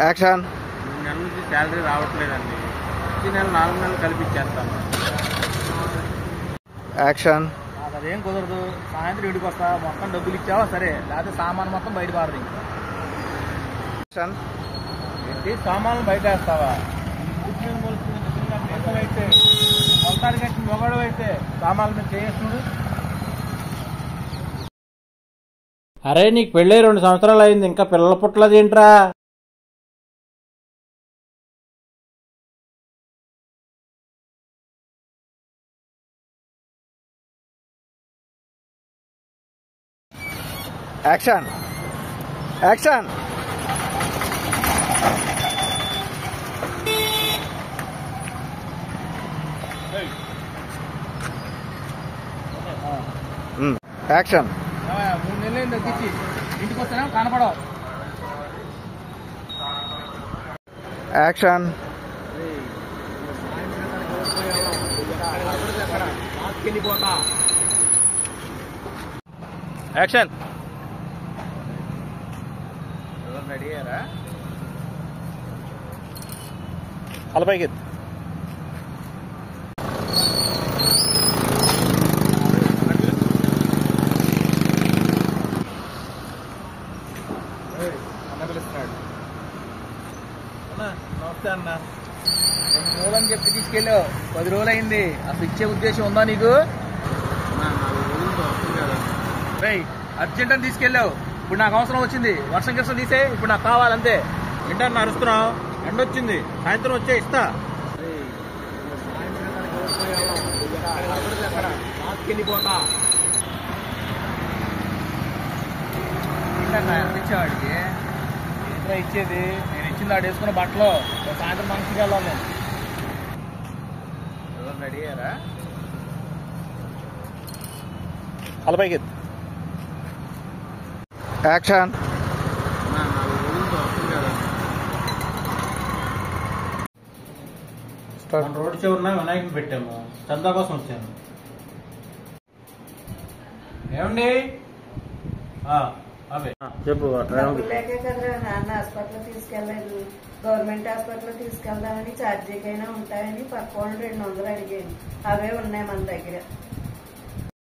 Action. 3 నెలల నుంచి salary రావట్లేదండి. ఈ నెల 4 నెలలు కలిపిచ్చేస్తాను. యాక్షన్. అదేం కుదరదు. సాయంత్రం ఇంటికి వస్తా, మొత్తం డబ్బులు ఇచ్చావా సరే, లేకపోతే సామాను మొత్తం బయట పారదు. ఏంటి సామాన్లు బయట వేస్తావా? అయితే మొత్తానికి కట్టిన మొగడు అయితే సామాన్ల మీద చేస్తున్నాడు. అరే నీకు పెళ్ళి 2 సంవత్సరాలు అయింది, ఇంకా పిల్లల పుట్టలేదేంట్రా? యాక్షన్. యాక్షన్. యాక్షన్. 3 నెలలు తగ్గించి ఇంటికి వస్తానే కనపడవు. యాక్షన్. యాక్షన్. రెడీ అయ్యారా? అలపైకి పిలుస్తున్నాడు. నమస్తే అన్న. 2 రోజులు అని చెప్పి తీసుకెళ్ళావు, 10 రోజులు అయింది. అసలు ఇచ్చే ఉద్దేశం ఉందా నీకు? అర్జెంట్ అని తీసుకెళ్ళావు, ఇప్పుడు నాకు అవసరం వచ్చింది. వర్షం గిర్సం తీసే, ఇప్పుడు నాకు కావాలంతే. ఏంటన్నా అరుస్తున్నావు? ఎండ వచ్చింది, సాయంత్రం వచ్చే ఇస్తా. వెళ్ళిపోతా. ఏంటన్నా ఎంత ఇచ్చేవాడికి? ఏంట్రా ఇచ్చేది? నేను ఇచ్చింది వాడు వేసుకున్న బట్టలు. సాయంత్రం మంచిగా వెళ్ళాలి. రెడీ అయ్యారా? అలపైకి యాక్షన్. రోడ్ చివరిన వినాయకుని పెట్టాము, చందా కోసం వచ్చాను. ఏమండి అవే చెప్పు. లేకే కదరా నాన్న హాస్పిటల్ తీసుకెళ్లేదు. గవర్నమెంట్ హాస్పిటల్ తీసుకెళ్దామని ఛార్జీకైనా ఉంటాయని పక్క వాళ్ళు 200 అడిగాను. అవే ఉన్నాయి మన దగ్గర.